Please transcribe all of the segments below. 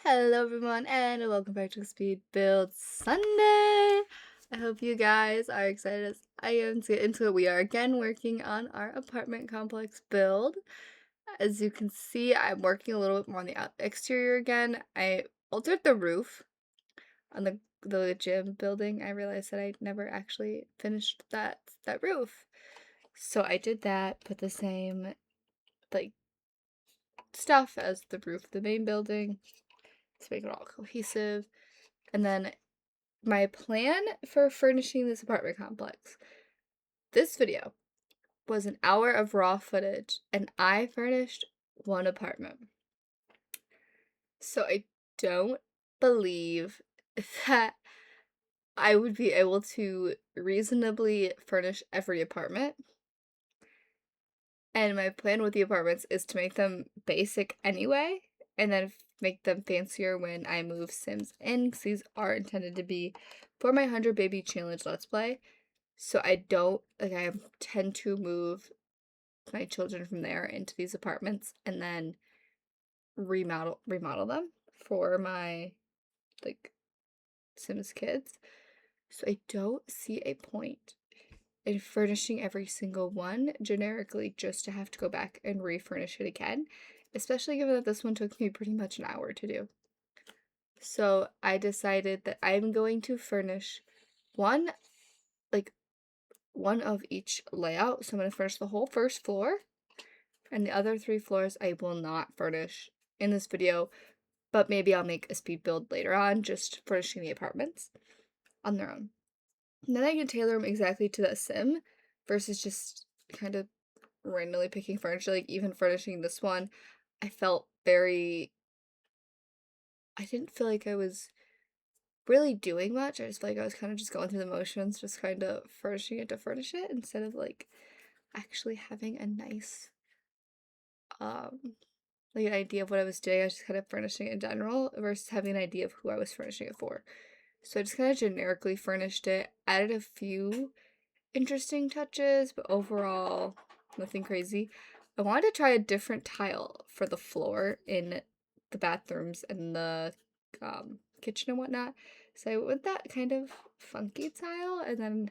Hello everyone and welcome back to Speed Build Sunday. I hope you guys are excited as I am to get into it. We are again working on our apartment complex build. As you can see, I'm working a little bit more on the exterior again. I altered the roof on the gym building. I realized that I never actually finished that roof. So I did that, put the same like stuff as the roof of the main building to make it all cohesive. And then my plan for furnishing this apartment complex. This video was an hour of raw footage, and I furnished one apartment. So I don't believe that I would be able to reasonably furnish every apartment. And my plan with the apartments is to make them basic anyway, and then make them fancier when I move Sims in, because these are intended to be for my 100 Baby Challenge Let's Play. So I tend to move my children from there into these apartments and then remodel them for my like Sims kids. So I don't see a point in furnishing every single one generically just to have to go back and refurnish it again, especially given that this one took me pretty much an hour to do. So I decided that I'm going to furnish one like one of each layout. So I'm going to furnish the whole first floor, and the other 3 floors I will not furnish in this video, but maybe I'll make a speed build later on, just furnishing the apartments on their own. And then I can tailor them exactly to that sim versus just kind of randomly picking furniture. Like even furnishing this one, I didn't feel like I was really doing much. I just felt like I was kind of just going through the motions, just kind of furnishing it to furnish it instead of like actually having a nice like an idea of what I was doing. I was just kind of furnishing it in general versus having an idea of who I was furnishing it for. So I just kind of generically furnished it, added a few interesting touches, but overall nothing crazy. I wanted to try a different tile for the floor in the bathrooms and the kitchen and whatnot. So I went with that kind of funky tile, and then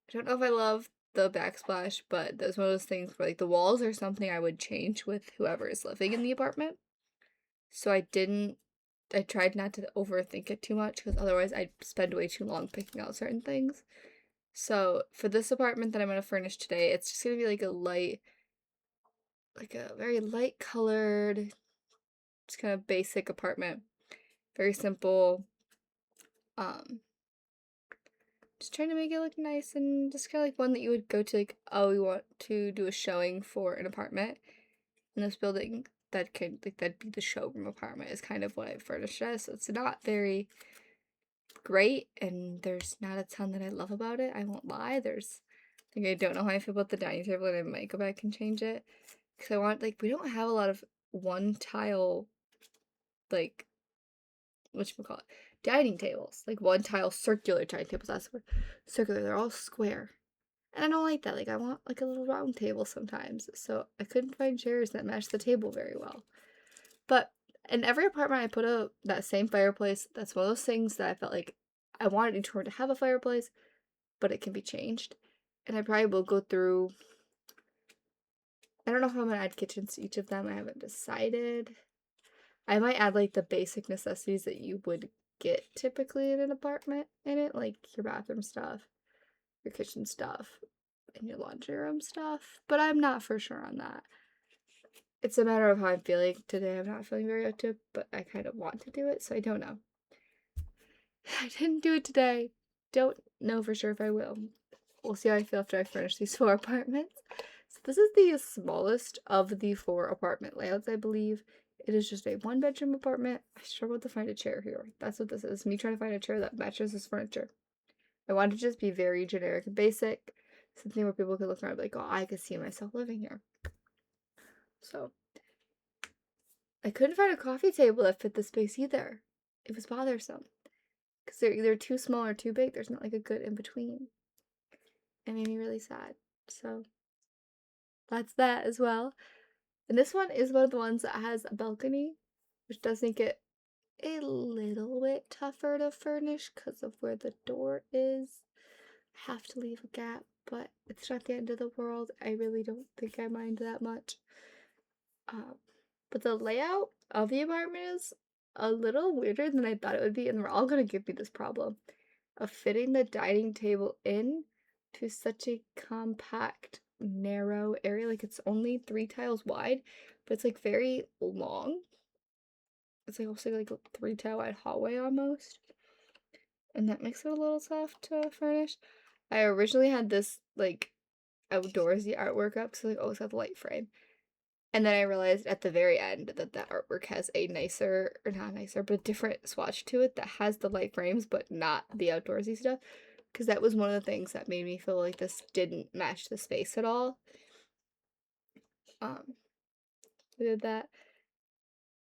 I don't know if I love the backsplash, but that's one of those things where like the walls are something I would change with whoever is living in the apartment. So I tried not to overthink it too much because otherwise I'd spend way too long picking out certain things. So for this apartment that I'm going to furnish today, it's just going to be like a very light colored, just kind of basic apartment. Very simple. Um, just trying to make it look nice and just kind of like one that you would go to like, oh, we want to do a showing for an apartment in this building. That'd be the showroom apartment is kind of what I furnished as. So it's not very great, and there's not a ton that I love about it. I won't lie. I don't know how I feel about the dining table, and I might go back and change it because we don't have a lot of one tile like whatchamacallit, dining tables, like one tile circular dining tables. That's what circular. They're all square, and I don't like that. Like I want like a little round table sometimes. So I couldn't find chairs that match the table very well. But in every apartment, I put that same fireplace. That's one of those things that I felt like I wanted each room to have a fireplace, but it can be changed. And I probably will go through. I don't know if I'm gonna add kitchens to each of them. I haven't decided. I might add like the basic necessities that you would get typically in an apartment in it, like your bathroom stuff, your kitchen stuff, and your laundry room stuff. But I'm not for sure on that. It's a matter of how I'm feeling today. I'm not feeling very up to it, but I kind of want to do it, so I don't know. I didn't do it today. Don't know for sure if I will. We'll see how I feel after I finish these 4 apartments. So this is the smallest of the 4 apartment layouts, I believe. It is just a 1-bedroom apartment. I struggled to find a chair here. That's what this is. Me trying to find a chair that matches this furniture. I want to just be very generic and basic. Something where people could look around and be like, oh, I could see myself living here. So I couldn't find a coffee table that fit the space either. It was bothersome. Because they're either too small or too big. There's not like a good in between. It made me really sad. So that's that as well. And this one is one of the ones that has a balcony, which does make it a little bit tougher to furnish because of where the door is. Have to leave a gap, but it's not the end of the world. I really don't think I mind that much. Um, but the layout of the apartment is a little weirder than I thought it would be, and they're all gonna give me this problem of fitting the dining table in to such a compact, narrow area. Like it's only 3 tiles wide, but it's like very long. It's like also like a 3 tile wide hallway almost. And that makes it a little tough to furnish. I originally had this like outdoorsy artwork up because like always have the light frame. And then I realized at the very end that that artwork has a nicer, or not nicer, but a different swatch to it that has the light frames, but not the outdoorsy stuff. Because that was one of the things that made me feel like this didn't match the space at all. We did that.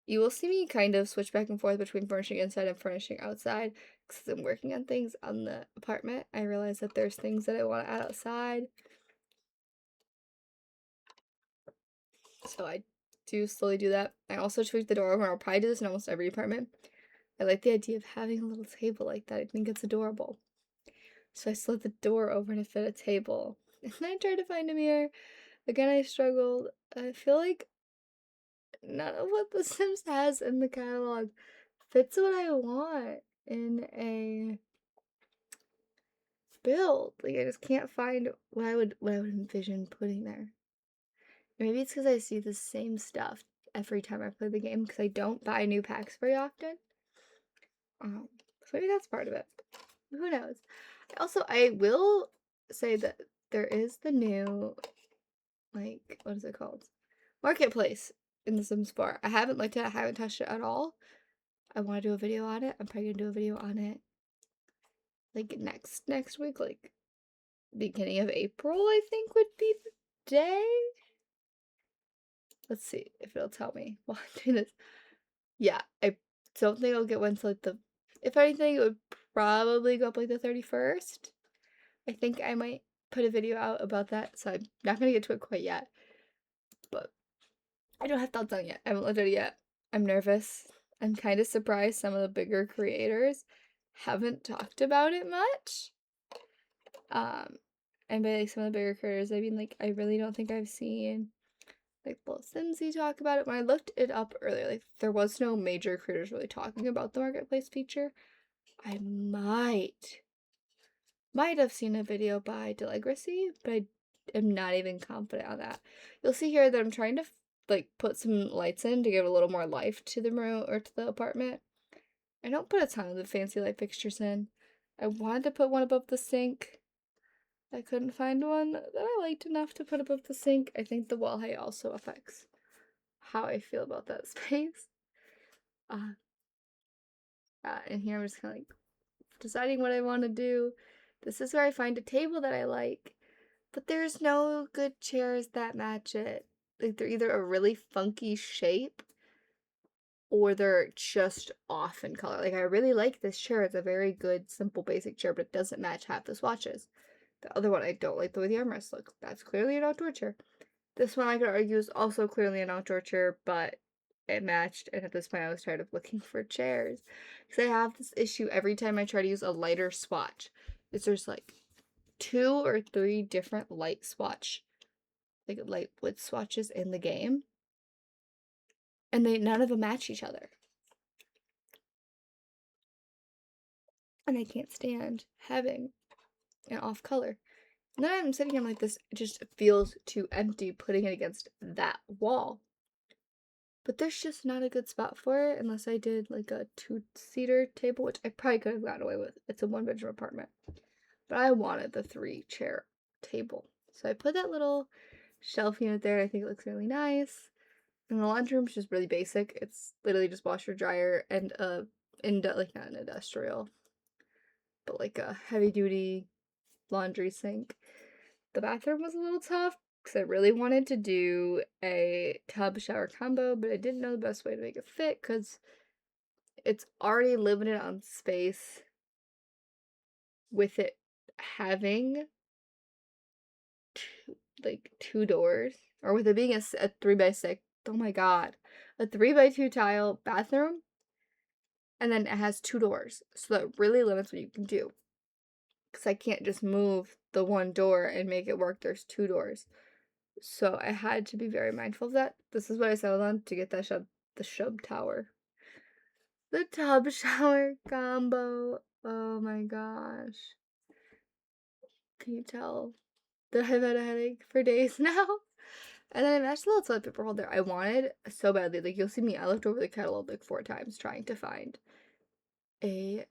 You will see me kind of switch back and forth between furnishing inside and furnishing outside. Because I'm working on things on the apartment, I realize that there's things that I want to add outside. So I do slowly do that. I also tweaked the door over, and I'll probably do this in almost every apartment. I like the idea of having a little table like that. I think it's adorable. So I slid the door over to fit a table. And I tried to find a mirror. Again, I struggled. I feel like none of what The Sims has in the catalog fits what I want in a build. Like I just can't find what I would envision putting there. Maybe it's because I see the same stuff every time I play the game because I don't buy new packs very often. So maybe that's part of it. Who knows? Also, I will say that there is the new, like, what is it called? Marketplace in The Sims 4. I haven't looked at it, I haven't touched it at all. I want to do a video on it. I'm probably gonna do a video on it, like, next week, like, beginning of April, I think would be the day. Let's see if it'll tell me while I'm doing this. Yeah, I don't think I'll get one till, like, if anything, it would probably go up, like, the 31st. I think I might put a video out about that, so I'm not gonna get to it quite yet. But I don't have thoughts on it yet. I haven't looked at it yet. I'm nervous. I'm kind of surprised some of the bigger creators haven't talked about it much. And by like some of the bigger creators, I mean like I really don't think I've seen like Lil Simsy talk about it. When I looked it up earlier, like there was no major creators really talking about the marketplace feature. I might have seen a video by Delegracy, but I am not even confident on that. You'll see here that I'm trying to like put some lights in to give a little more life to the room or to the apartment. I don't put a ton of the fancy light fixtures in. I wanted to put one above the sink. I couldn't find one that I liked enough to put above the sink. I think the wall height also affects how I feel about that space. And here I'm just kind of like deciding what I want to do. This is where I find a table that I like, but there's no good chairs that match it. Like they're either a really funky shape or they're just off in color. Like I really like this chair. It's a very good, simple, basic chair, but it doesn't match half the swatches. The other one, I don't like the way the armrests look. That's clearly an outdoor chair. This one, I could argue, is also clearly an outdoor chair, but it matched, and at this point, I was tired of looking for chairs. Because I have this issue every time I try to use a lighter swatch. Is there's like 2 or 3 different light wood swatches in the game. And none of them match each other. And I can't stand having an off color. And then I'm sitting here like this, it just feels too empty putting it against that wall. But there's just not a good spot for it unless I did like a 2-seater table, which I probably could have gotten away with. It's a 1-bedroom apartment. But I wanted the 3-chair table. So I put that little shelf unit there. I think it looks really nice. And the laundry room is just really basic. It's literally just washer, dryer, and like not an industrial, but like a heavy duty laundry sink. The bathroom was a little tough because I really wanted to do a tub shower combo, but I didn't know the best way to make it fit because it's already limited on space with it having 2 doors, or with it being a 3x6. Oh my god, a 3x2 tile bathroom and then it has 2 doors, so that really limits what you can do. Because I can't just move the one door and make it work, there's 2 doors. So I had to be very mindful of that. This is what I settled on to get the shub tower. The tub shower combo. Oh my gosh. Can you tell that I've had a headache for days now? And then I matched the little toilet paper holder. I wanted so badly. Like, you'll see me, I looked over the catalog like 4 times trying to find a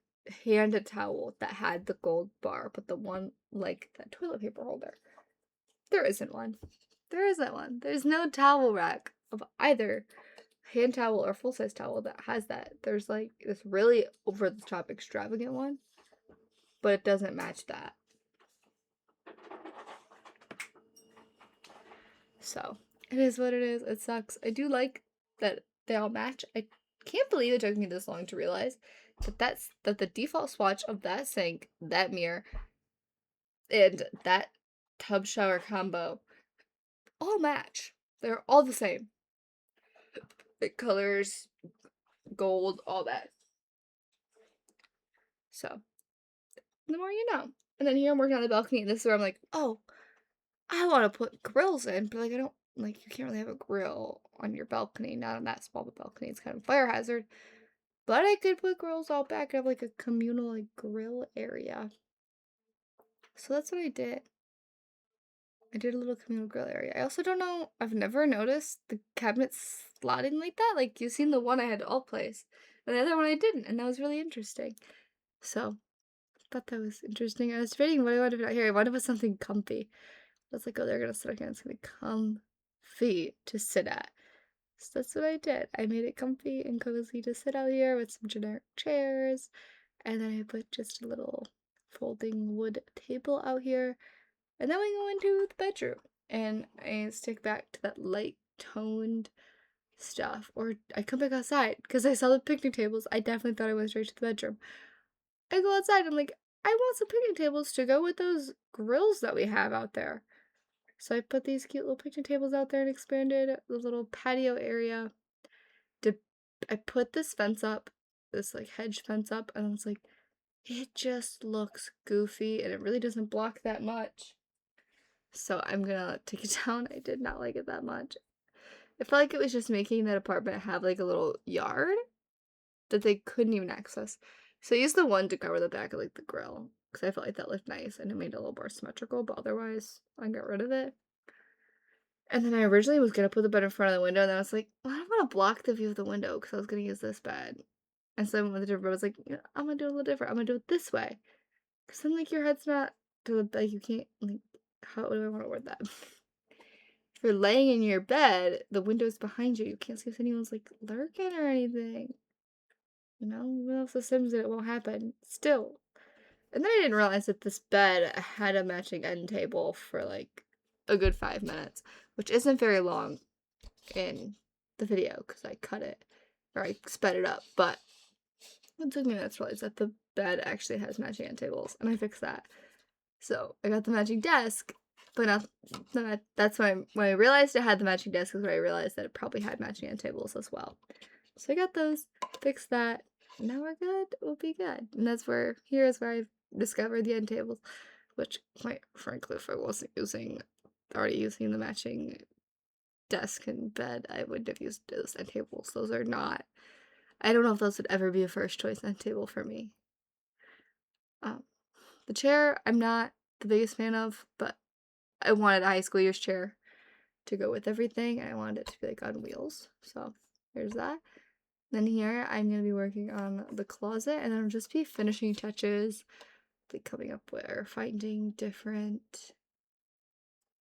hand towel that had the gold bar, but the one like that toilet paper holder. There isn't one. There isn't one. There's no towel rack of either hand towel or full size towel that has that. There's like this really over the top extravagant one, but it doesn't match that. So it is what it is. It sucks. I do like that they all match. I can't believe it took me this long to realize that the default swatch of that sink, that mirror, and that tub shower combo all match. They're all the same. The colors, gold, all that. So, the more you know. And then here I'm working on the balcony, and this is where I'm like, oh, I want to put grills in, but like I don't, like, you can't really have a grill on your balcony, not on that small of a balcony. It's kind of a fire hazard. But I could put grills all back and have like a communal like grill area. So that's what I did. I did a little communal grill area. I also don't know, I've never noticed the cabinets slotting like that. Like, you've seen the one I had all place, and the other one I didn't, and that was really interesting. So, I thought that was interesting. I was debating what I wanted to put out here. I wanted to put something comfy. I was like, oh, they're gonna sit again. It's gonna be comfy to sit at. So that's what I did. I made it comfy and cozy to sit out here with some generic chairs, and then I put just a little folding wood table out here. And then we go into the bedroom, and I stick back to that light toned stuff. Or I come back outside because I saw the picnic tables. I definitely thought I went straight to the bedroom. I go outside. I'm like, I want some picnic tables to go with those grills that we have out there. So I put these cute little picnic tables out there and expanded the little patio area. I put this fence up, this like hedge fence up, and I was like, it just looks goofy and it really doesn't block that much. So I'm gonna take it down. I did not like it that much. I felt like it was just making that apartment have like a little yard that they couldn't even access. So I used the one to cover the back of like the grill because I felt like that looked nice and it made it a little more symmetrical, but otherwise I got rid of it. And then I originally was gonna put the bed in front of the window, and then I was like, well, I don't want to block the view of the window because I was gonna use this bed. And so I went with a different bed. I was like, yeah, I'm gonna do it a little different. I'm gonna do it this way. Because then, like, your head's not to the, like, you can't, like, how do I want to word that? If you're laying in your bed, the window's behind you. You can't see if anyone's, like, lurking or anything. You know, even if the Sims it won't happen. Still. And then I didn't realize that this bed had a matching end table for, like, a good 5 minutes, which isn't very long in the video because I cut it, or I sped it up, but it took me minutes to realize that the bed actually has matching end tables, and I fixed that. So I got the matching desk, but that's when I realized it had the matching desk is when I realized that it probably had matching end tables as well. So I got those, fixed that, now we're good, we'll be good. And here's where I've discovered the end tables, which quite frankly, if I wasn't already using the matching desk and bed, I wouldn't have used those end tables. Those are not, I don't know if those would ever be a first choice end table for me. The chair, I'm not the biggest fan of, but I wanted a high school year's chair to go with everything, and I wanted it to be like on wheels. So there's that. Then here, I'm going to be working on the closet, and then I'll just be finishing touches, like coming up with or finding different,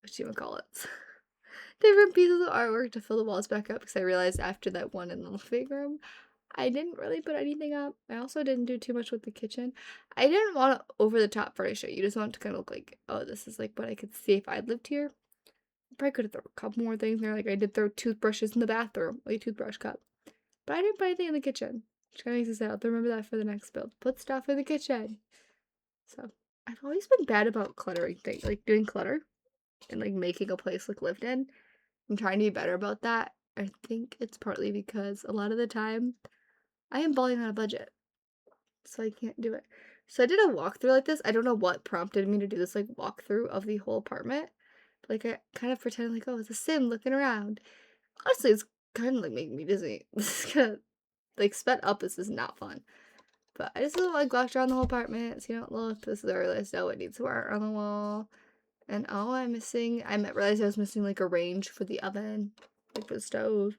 different pieces of artwork to fill the walls back up, because I realized after that one in the living room, I didn't really put anything up. I also didn't do too much with the kitchen. I didn't want to over-the-top furnish it. You just want to kind of look like, oh, this is like what I could see if I'd lived here. I probably could have thrown a couple more things there. Like I did throw toothbrushes in the bathroom, like a toothbrush cup. But I didn't put anything in the kitchen. Which kind of makes me sad. I'll have to remember that for the next build. Put stuff in the kitchen. So I've always been bad about cluttering things, like doing clutter and like making a place look lived in. I'm trying to be better about that. I think it's partly because a lot of the time I am balling on a budget. so I can't do it. So I did a walkthrough like this. I don't know what prompted me to do this, like, walkthrough of the whole apartment. Like, I kind of pretend like, "Oh, it's a sim looking around." Honestly, it's kinda, like, making me dizzy. This is kinda like, sped up, this is not fun. But I just, like, walked around the whole apartment, see how it looked. This is the earliest. Oh, it needs art on the wall. And, oh, realized I was missing, like, a range for the oven, like, for the stove.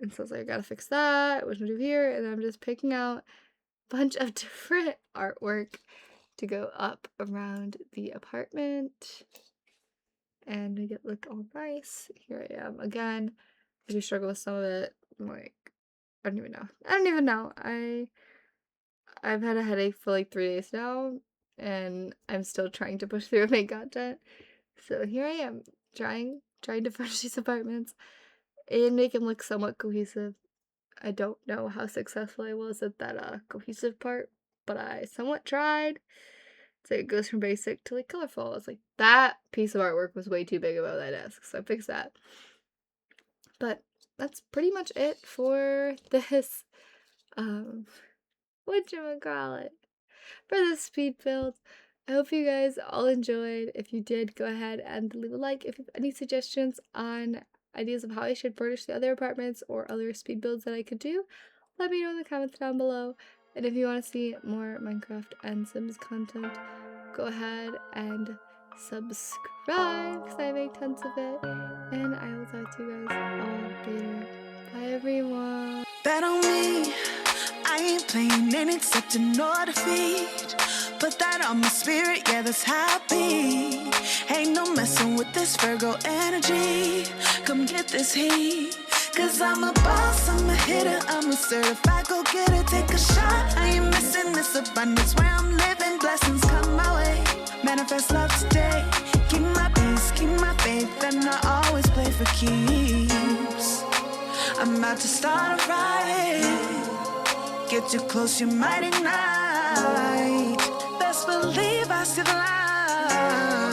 And so I was like, I gotta fix that. What should I do here? And I'm just picking out a bunch of different artwork to go up around the apartment and make it look all nice. Here I am again. I do struggle with some of it. I'm like, I don't even know. I don't even know. I've had a headache for like 3 days now, and I'm still trying to push through and make content. So here I am, trying to furnish these apartments and make them look somewhat cohesive. I don't know how successful I was at that cohesive part, but I somewhat tried. So it goes from basic to like colorful. It's like that piece of artwork was way too big above that desk, so I fixed that. But that's pretty much it for this whatchamacallit, for this speed build. I hope you guys all enjoyed. If you did, go ahead and leave a like. If you have any suggestions on ideas of how I should furnish the other apartments or other speed builds that I could do, let me know in the comments down below. And if you want to see more Minecraft and Sims content, go ahead and subscribe because I make tons of it. And I will talk to you guys all later. Bye everyone. Bet on me, I ain't playing in accepting no defeat. Put that on my spirit, yeah, that's happy. Ain't no messing with this Virgo energy. Come get this heat. Cause I'm a boss, I'm a hitter, I'm a certified go-getter. Take a shot, I ain't missing this abundance. Where I'm living, blessings come my way. Manifest love today. Keep my peace, keep my faith, and I always play for keeps. I'm about to start a riot. Get too close, you might ignite. Best believe I see the light.